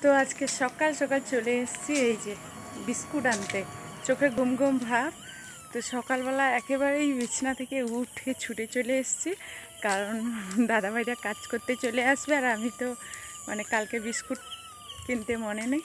তো আজকে সকাল সকাল চলে এসেছি এই যে বিস্কুট আনতে, চোখে ঘুম ঘুম ভাব। তো সকালবেলা একেবারেই বিছানা থেকে উঠে ছুটে চলে এসেছি, কারণ দাদাভাইরা কাজ করতে চলে আসবে আর আমি তো কালকে বিস্কুট কিনতে মনে নেই,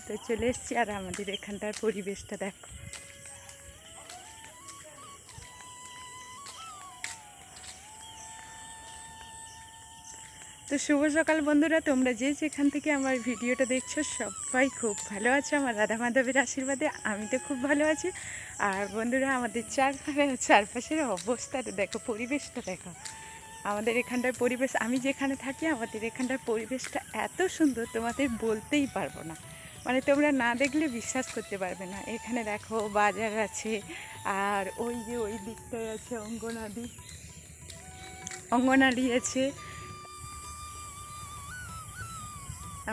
তো চলে এসেছি। আর আমাদের এখানটার পরিবেশটা দেখো, তো শুভ সকাল বন্ধুরা। তোমরা যে যেখান থেকে আমার ভিডিওটা দেখছো সবাই খুব ভালো আছো আমার রাধা মাধবের আশীর্বাদে। আমি তো খুব ভালো আছি। আর বন্ধুরা আমাদের চারপাশের অবস্থাটা দেখো, পরিবেশটা দেখো। আমাদের এখানটার পরিবেশ, আমি যেখানে থাকি আমাদের এখানটার পরিবেশটা এত সুন্দর তোমাদের বলতেই পারবো না, তোমরা না দেখলে বিশ্বাস করতে পারবে না। এখানে দেখো বাজার আছে, আর ওই যে ওই দিকটায় আছে অঙ্গনারী আছে,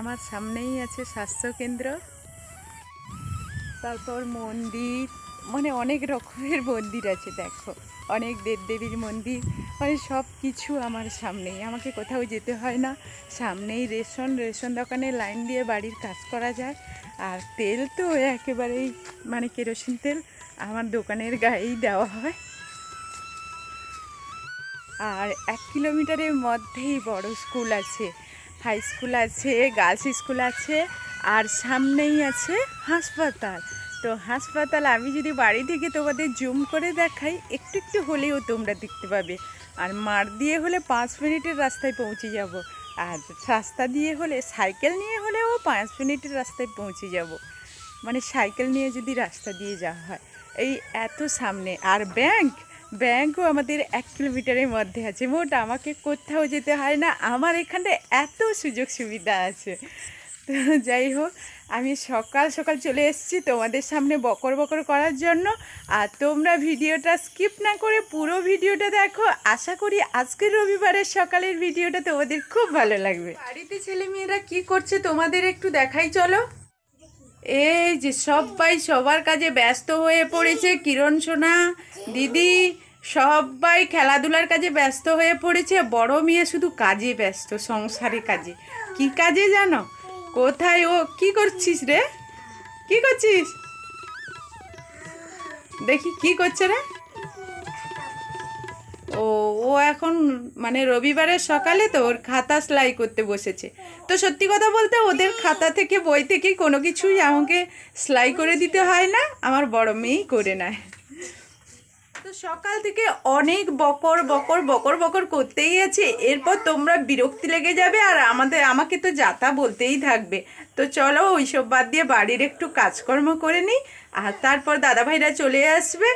আমার সামনেই আছে স্বাস্থ্যকেন্দ্র, তারপর মন্দির, অনেক রকমের মন্দির আছে দেখো, অনেক দেবদেবীর মন্দির, সব কিছু আমার সামনেই, আমাকে কোথাও যেতে হয় না। সামনেই রেশন দোকানে লাইন দিয়ে বাড়ির কাজ করা যায়। আর তেল তো একেবারেই কেরোসিন তেল আমার দোকানের গায়েই দেওয়া হয়। আর 1 কিলোমিটারের মধ্যেই বড় স্কুল আছে, হাই স্কুল আছে, গার্লস স্কুল আছে, আর সামনেই আছে হাসপাতাল। তো হাসপাতাল আমি যদি বাড়ি থেকে তোমাদের জুম করে দেখাই, একটু একটু হলেও তোমরা দেখতে পাবে। আর মাঠ দিয়ে হলে 5 মিনিটের রাস্তায় পৌঁছে যাব, আর রাস্তা দিয়ে হলে সাইকেল নিয়ে হলেও 5 মিনিটের রাস্তায় পৌঁছে যাব, সাইকেল নিয়ে যদি রাস্তা দিয়ে যাওয়া হয়। এই এত সামনে। আর ব্যাংকও আমাদের 1 কিলোমিটারের মধ্যে আছে। মোট আমাকে কোথাও যেতে হয় না, আমার এখানটায় এত সুযোগ সুবিধা আছে। তো যাই হোক, আমি সকাল সকাল চলে এসেছি তোমাদের সামনে বকর বকর করার জন্য। আর তোমরা ভিডিওটা স্কিপ না করে পুরো ভিডিওটা দেখো। আশা করি আজকের রবিবারের সকালের ভিডিওটা তোমাদের খুব ভালো লাগবে। বাড়িতে ছেলেমেয়েরা কি করছে তোমাদের একটু দেখাই চলো। এই যে সবাই সবার কাজে ব্যস্ত হয়ে পড়েছে, কিরণ সোনা, দিদি সবাই খেলাধুলার কাজে ব্যস্ত হয়ে পড়েছে। বড় মেয়ে শুধু কাজে ব্যস্ত, সংসারে কাজে। কি কাজে জানো? কোথায় ও কি করছিস রে? কি করছিস দেখি, কি করছে রে? ও এখন রবিবারের সকালে তো ওর খাতা সেলাই করতে বসেছে। তো সত্যি কথা বলতে ওদের খাতা থেকে বই থেকে কোনো কিছুই আমাকে সেলাই করে দিতে হয় না, আমার বড় মেয়েই করে নেয়। তো সকাল থেকে অনেক বকর বকর বকর বকর করতেই আছে, এরপর তোমরা বিরক্তি লেগে যাবে আর আমাকে তো যাতা বলতেই থাকবে। তো চলো ওইসব বাদ দিয়ে বাড়ির একটু কাজকর্ম করে নিই, আর তারপর দাদাভাইরা চলে আসবে,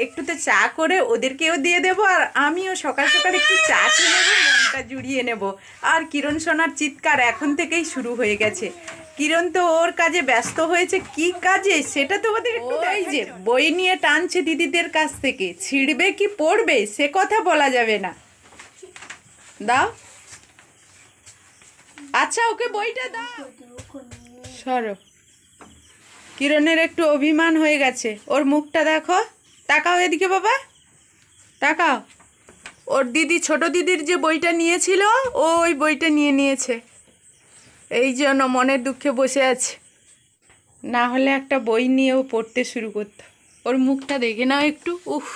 একটু তো চা করে ওদেরকেও দিয়ে দেব, আর আমিও সকাল সকাল একটু চা খেয়ে নেবো, মনটা জুড়িয়ে নেব। আর কিরণ সোনার চিৎকার এখন থেকেই শুরু হয়ে গেছে। কিরণ তো ওর কাজে ব্যস্ত হয়েছে। কি কাজে সেটা তোমাদের একটু, এই যে বই নিয়ে টানছে দিদিদের কাছ থেকে, ছিঁড়বে কি পড়বে সে কথা বলা যাবে না। দাও, আচ্ছা ওকে বইটা দাও। সরো, কিরণের একটু অভিমান হয়ে গেছে, ওর মুখটা দেখো, তাকাও এদিকে বাবা, তাকাও। ওর দিদি, ছোট দিদির যে বইটা নিয়েছিল ওই বইটা নিয়েছে, এই জন্য মনের দুঃখে বসে আছে। না হলে একটা বই নিয়েও পড়তে শুরু করত। ওর মুখটা দেখে নাও একটু, উফ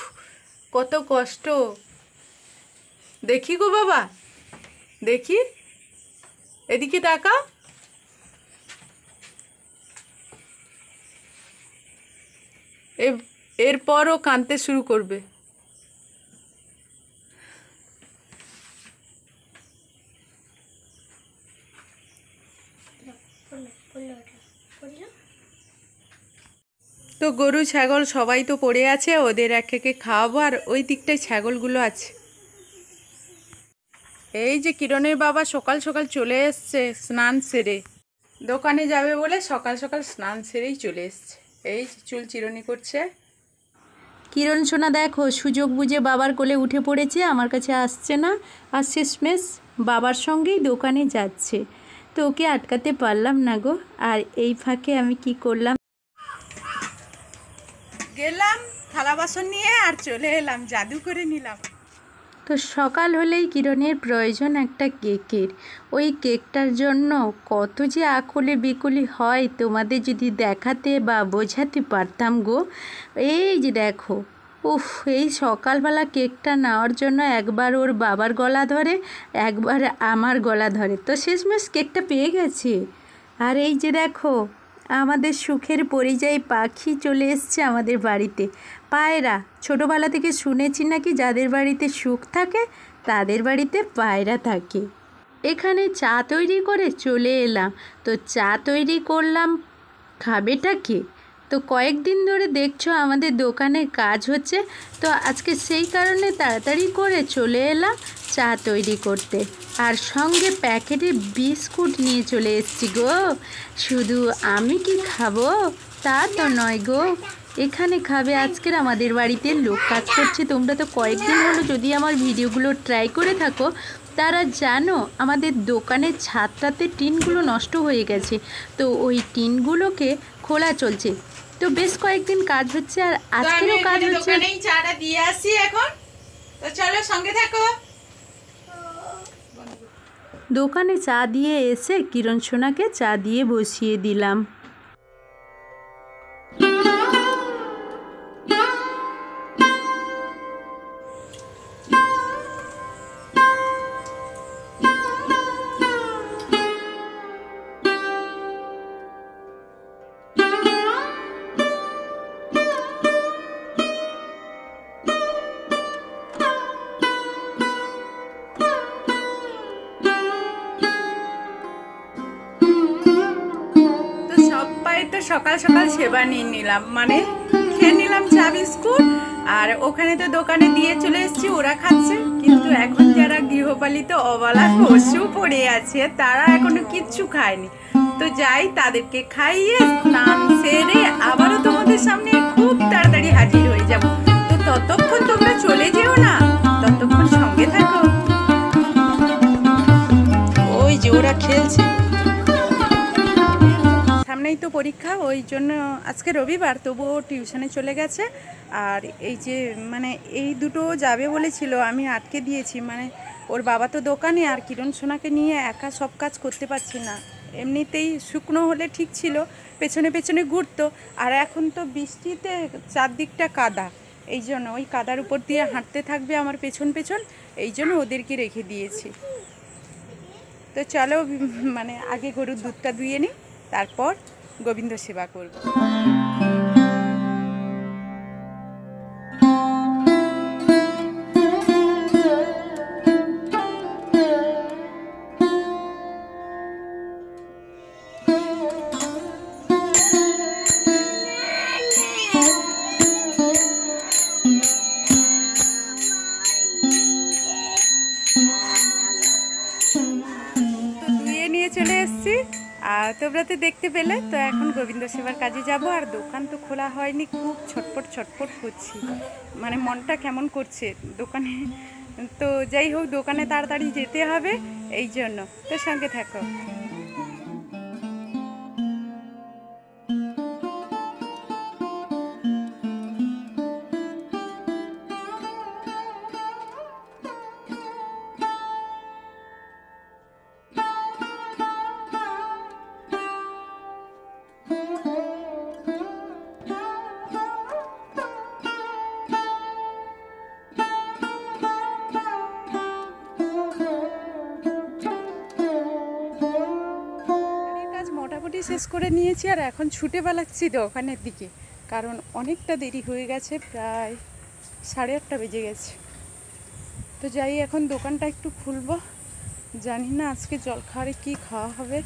কত কষ্ট। দেখি গো বাবা, দেখি, এদিকে তাকাও। এরপর ও কাঁদতে শুরু করবে। তো গরু ছাগল সবাই তো পড়ে আছে, ওদের এক একে খাওয়াবো। আর ওই দিকটায় ছাগলগুলো আছে। এই যে কিরণের বাবা সকাল সকাল চলে এসছে স্নান সেরে, দোকানে যাবে বলে সকাল সকাল স্নান সেরেই চলে এসছে। এই চুল চিরুনি করছে। কিরণ সোনা দেখো সুযোগ বুঝে বাবার কোলে উঠে পড়েছে, আমার কাছে আসছে না, আর শেষমেশ বাবার সঙ্গেই দোকানে যাচ্ছে। তো ওকে আটকাতে পারলাম না গো। আর এই ফাঁকে আমি কি করলাম, গেলাম থালা বাসন নিয়ে আর চলে এলাম, জাদু করে নিলাম। তো সকাল হলেই কিরণের প্রয়োজন একটা কেকের। ওই কেকটার জন্য কত যে আকুলি বিকুলি হয় তোমাদের যদি দেখাতে বা বোঝাতে পারতাম গো। এই যে দেখো, উফ, এই সকালবেলা কেকটা নেওয়ার জন্য একবার ওর বাবার গলা ধরে, একবার আমার গলা ধরে, তো শেষমেশ কেকটা পেয়ে গেছে। আর এই যে দেখো, আমাদের সুখের পরিযায়ী পাখি চলে এসছে আমাদের বাড়িতে, পায়রা। ছোটোবেলা থেকে শুনেছি নাকি যাদের বাড়িতে সুখ থাকে তাদের বাড়িতে পায়রা থাকে। এখানে চা তৈরি করে চলে এলাম, তো চা তৈরি করলাম, খাবেটা কে? তো কয়েকদিন ধরে দেখছো আমাদের দোকানে কাজ হচ্ছে, তো আজকে সেই কারণে তাড়াতাড়ি করে চলে এলাম চা তৈরি করতে। আর সঙ্গে প্যাকেটে বিস্কুট নিয়ে চলে এসেছি গো। শুধু আমি কি খাবো তা তো নয় গো, এখানে খাবে আজকের আমাদের বাড়িতে লোক কাজ করছে। তোমরা তো কয়েকদিন হলো যদি আমার ভিডিওগুলো ট্রাই করে থাকো তারা জানো আমাদের দোকানের ছাদটাতে টিনগুলো নষ্ট হয়ে গেছে, তো ওই টিনগুলোকে খোলা চলছে। তো বেশ কয়েকদিন কাজ হচ্ছে আর আজকেরও কাজ হচ্ছে। দোকানেই চাটা দিয়ে আসি এখন, তো চলো সঙ্গে থাকো। দোকানে চা দিয়ে এসে কিরণ সোনাকে চা দিয়ে বসিয়ে দিলাম। তো সকাল সকাল সেবা নিয়ে নিলাম, মানে খেয়ে নিলাম চা বিস্কুট, আর ওখানে তো দোকানে দিয়ে চলে এসেছি, ওরা খাচ্ছে। কিন্তু এখন যারা গৃহপালিত অবলা পশু পড়ে আছে তারা এখনো কিচ্ছু খায়নি, তো যাই তাদেরকে খাইয়ে স্নান সেরে আবারও তোমাদের সামনে খুব তাড়াতাড়ি হাজির হয়ে যাব। তো ততক্ষণ তোমরা চলে যেও না, ততক্ষণ সঙ্গে থাকো। ওই যে ওরা খেলছে, সামনেই তো পরীক্ষা, ওই জন্য আজকে রবিবার তবুও টিউশনে চলে গেছে। আর এই যে মানে এই দুটো যাবে বলেছিল, আমি আটকে দিয়েছি, মানে ওর বাবা তো দোকানে, আর কিরণ সোনাকে নিয়ে একা সব কাজ করতে পারছি না। এমনিতেই শুকনো হলে ঠিক ছিল, পেছনে পেছনে ঘুরতো, আর এখন তো বৃষ্টিতে চারদিকটা কাদা, এই জন্য ওই কাদার উপর দিয়ে হাঁটতে থাকবে আমার পেছন পেছন, এই জন্য ওদেরকে রেখে দিয়েছি। তো চলো মানে আগে গরুর দুধটা দুইয়ে নিই, তারপর গোবিন্দ সেবা করব। চলে এসেছি আর তোমরা তো দেখতে পেলে। তো এখন গোবিন্দ সেবার কাজে যাব, আর দোকান তো খোলা হয়নি, খুব ছটপট ছটপট করছি, মানে মনটা কেমন করছে দোকানে। তো যাই হোক, দোকানে তাড়াতাড়ি যেতে হবে, এই জন্য তো সঙ্গে থাকো। মোটামুটি শেষ করে নিয়েছি, আর এখন ছুটে বেড়াচ্ছি দোকানের দিকে, কারণ অনেকটা দেরি হয়ে গেছে, প্রায় 8:30 বেজে গেছে। তো যাই, এখন দোকানটা একটু খুলবো, জানি না আজকে জলখাবারে কি খাওয়া হবে।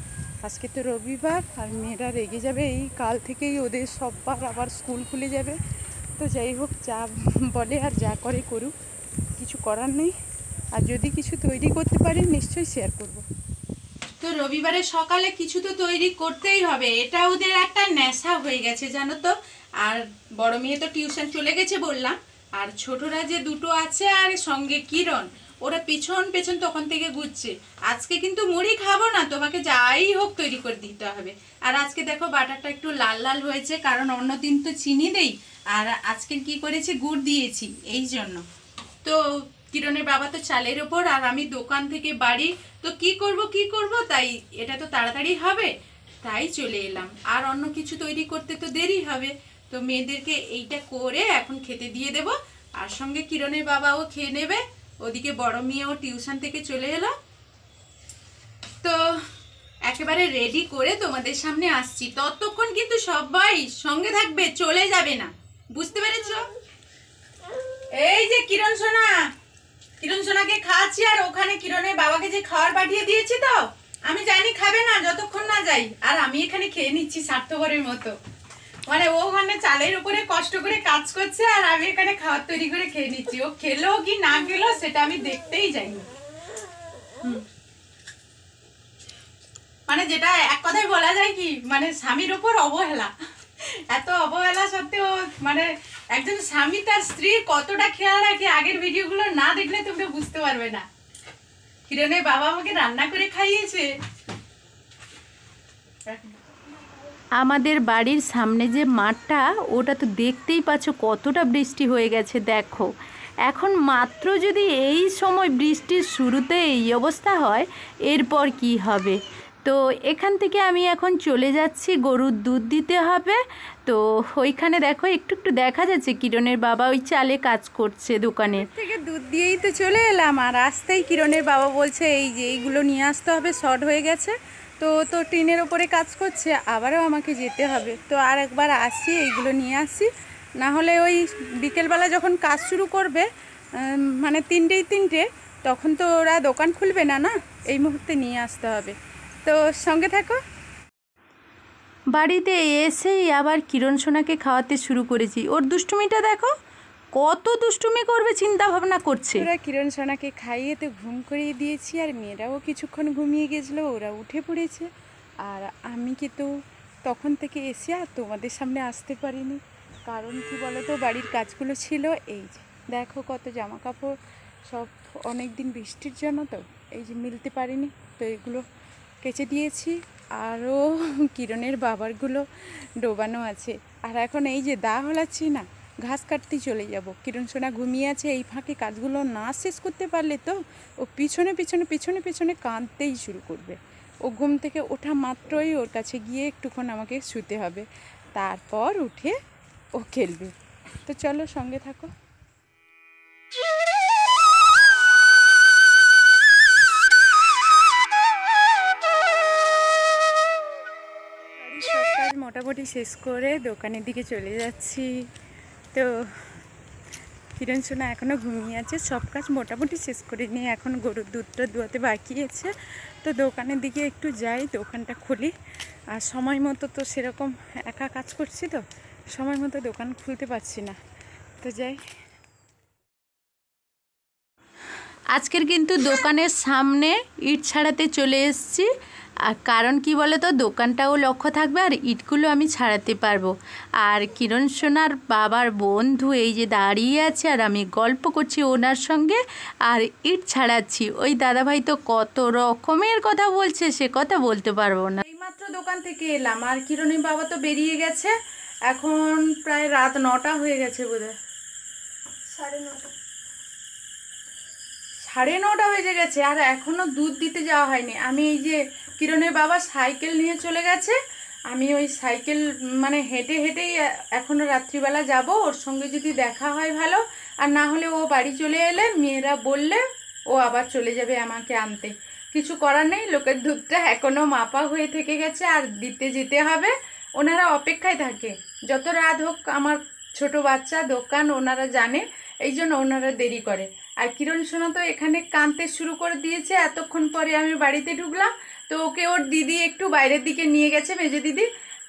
আজকে তো রবিবার, আর মেয়েরা রেগে যাবে, এই কাল থেকেই ওদের সববার আবার স্কুল খুলে যাবে। তো যাই হোক, যা বলে আর যা করে করুক, কিছু করার নেই। আর যদি কিছু তৈরি করতে পারি নিশ্চয়ই শেয়ার করব। তো রবিবারে সকালে কিছু তো তৈরি করতেই হবে, এটা ওদের একটা নেশা হয়ে গেছে জানো তো। আর বড় মেয়ে তো টিউশন চলে গেছে বললাম, আর ছোটরা যে দুটো আছে আর সঙ্গে কিরণ, ওরা পেছন পেছন তখন থেকে ঘুরছে। আজকে কিন্তু মুড়ি খাবো না, তোমাকে যাই হোক তৈরি করে দিতে হবে। আর আজকে দেখো বাটারটা একটু লাল লাল হয়েছে, কারণ অন্যদিন তো চিনি দেই, আর আজকে কি করেছি গুড় দিয়েছি, এই জন্য। তো কিরণের বাবা তো চালের ওপর, আর আমি দোকান থেকে বাড়ি, তো কি করব তাই এটা তো তাড়াতাড়ি হবে, তাই চলে এলাম। আর অন্য কিছু তৈরি করতে তো দেরি হবে, তো মেয়েদেরকে এইটা করে এখন খেতে দিয়ে দেব, আর সঙ্গে কিরণের বাবাও খেয়ে নেবে। ওদিকে বড় মেয়েও টিউশন থেকে চলে এলো, তো একেবারে রেডি করে তোমাদের সামনে আসছি। ততক্ষণ কিন্তু সবাই সঙ্গে থাকবে, চলে যাবে না, বুঝতে পেরেছো? এই যে কিরণ সোনাকে খাওয়াচ্ছি, আর ওখানে কিরণের বাবাকে যে খাবার পাঠিয়ে দিয়েছি, তো আমি জানি খাবে না যতক্ষণ না যাই, আর আমি এখানে খেয়ে নিচ্ছি স্বার্থপরের মতো। মানে ও ওখানে চালের উপরে কষ্ট করে কাজ করছে, আর আমি এখানে খাবার তৈরি করে খেয়ে নিচ্ছি। ও খেলো কি না খেলো সেটা আমি দেখতেই যাইনি। মানে যেটা এক কথায় বলা যায় কি, মানে স্বামীর উপর অবহেলা। এত অবহেলা সত্ত্বেও মানে একজন স্বামী তার স্ত্রীর কতটা খেয়াল রাখে, আগের ভিডিওগুলো না দেখলে তোমরা বুঝতে পারবে না। কিরণের বাবা আমাকে রান্না করে খাইয়েছে। আমাদের বাড়ির সামনে যে মাঠটা, ওটা তো দেখতেই পাচ্ছ কতটা বৃষ্টি হয়ে গেছে। দেখো এখন মাত্র যদি এই সময় বৃষ্টির শুরুতে এই অবস্থা হয়, এরপর কি হবে। তো এখান থেকে আমি এখন চলে যাচ্ছি, গরুর দুধ দিতে হবে। তো ওইখানে দেখো একটু একটু দেখা যাচ্ছে কিরণের বাবা ওই চালে কাজ করছে দোকানে থেকে দুধ দিয়েই তো চলে এলাম, আর আসতেই কিরণের বাবা বলছে এই যে এইগুলো নিয়ে আসতে হবে, শর্ট হয়ে গেছে। তো টিনের ওপরে কাজ করছে, আবারও আমাকে যেতে হবে। তো আর একবার আসছি, এইগুলো নিয়ে আসি, না হলে ওই বিকেলবেলা যখন কাজ শুরু করবে, মানে 3টে, তখন তো ওরা দোকান খুলবে না, না এই মুহূর্তে নিয়ে আসতে হবে। তো সঙ্গে থাকো। বাড়িতে এসেই আবার কিরণ সোনাকে খাওয়াতে শুরু করেছি। ওর দুষ্টুমিটা দেখো, কত দুষ্টুমি করবে চিন্তা ভাবনা করছে। ওরা কিরণ সোনাকে খাইয়ে তো ঘুম করিয়ে দিয়েছি, আর মেয়েরাও কিছুক্ষণ ঘুমিয়ে গেছিলো, ওরা উঠে পড়েছে। আর আমি কিন্তু তখন থেকে এসে আর তোমাদের সামনে আসতে পারিনি, কারণ কি বলো তো, বাড়ির কাজগুলো ছিল। এই যে দেখো কত জামা কাপড়, সব অনেক দিন বৃষ্টির জন্য তো এই যে মিলতে পারিনি, তো এগুলো কেচে দিয়েছি। আরও কিরণের বাবারগুলো ডোবানো আছে। আর এখন এই যে দা হলাচ্ছি না, ঘাস কাটতেই চলে যাব। কিরণ সোনা ঘুমিয়ে আছে, এই ফাঁকে কাজগুলো না শেষ করতে পারলে তো ও পিছনে কাঁদতেই শুরু করবে। ও ঘুম থেকে ওঠা মাত্রই ওর কাছে গিয়ে একটুক্ষণ আমাকে শুতে হবে, তারপর উঠে ও খেলবে। তো চলো সঙ্গে থাকো। সব কাজ মোটামুটি শেষ করে দোকানের দিকে চলে যাচ্ছি। তো কিরণ সোনা এখনও ঘুমিয়ে আছে, সব কাজ মোটামুটি শেষ করে নিয়ে এখন গরুর দুধটা দোয়াতে বাকি আছে। তো দোকানের দিকে একটু যাই, দোকানটা খুলি। আর সময় মতো তো সেরকম একা কাজ করছি, তো সময় মতো দোকান খুলতে পারছি না, তো যাই। আজকের কিন্তু দোকানের সামনে ইট ছাড়াতে চলে এসেছি। আর কারণ কি বলে তো, দোকানটাও লক্ষ্য থাকবে আর ইটগুলো আমি ছাড়াতে পারবো। আর কিরণ সোনার বাবার বন্ধু এই যে দাঁড়িয়ে আছে, আর আমি গল্প করছি ওনার সঙ্গে আর ইট ছাড়াচ্ছি। ওই দাদাভাই তো কত রকমের কথা বলছে, সে কথা বলতে পারবো না। এইমাত্র দোকান থেকে এলাম, আর কিরণের বাবা তো বেরিয়ে গেছে। এখন প্রায় রাত 9টা হয়ে গেছে বোধহয়, 9:30 বেজে গেছে, আর এখনও দুধ দিতে যাওয়া হয়নি। আমি এই যে কিরণের বাবা সাইকেল নিয়ে চলে গেছে, আমি ওই সাইকেল মানে হেঁটে হেঁটেই এখনও রাত্রিবেলা যাব। ওর সঙ্গে যদি দেখা হয় ভালো, আর না হলে ও বাড়ি চলে এলে মেয়েরা বললে ও আবার চলে যাবে আমাকে আনতে। কিছু করার নেই, লোকের দুধটা এখনও মাপা হয়ে থেকে গেছে, আর দিতে যেতে হবে। ওনারা অপেক্ষায় থাকে, যত রাত হোক, আমার ছোট বাচ্চা দোকান ওনারা জানে, এই জন্য ওনারা দেরি করে। আর কিরণ সোনা তো এখানে কাঁদতে শুরু করে দিয়েছে। এতক্ষণ পরে আমি বাড়িতে ঢুকলাম, তো ওকে ওর দিদি একটু বাইরের দিকে নিয়ে গেছে, মেজো দিদি,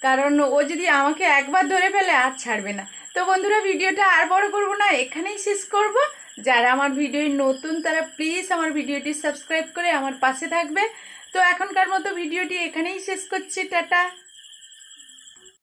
কারণ ও যদি আমাকে একবার ধরে ফেলে আর ছাড়বে না। তো বন্ধুরা, ভিডিওটা আর বড় করব না, এখানেই শেষ করব। যারা আমার ভিডিও নতুন তারা প্লিজ আমার ভিডিওটি সাবস্ক্রাইব করে আমার পাশে থাকবে। তো এখনকার মতো ভিডিওটি এখানেই শেষ করছি, টাটা।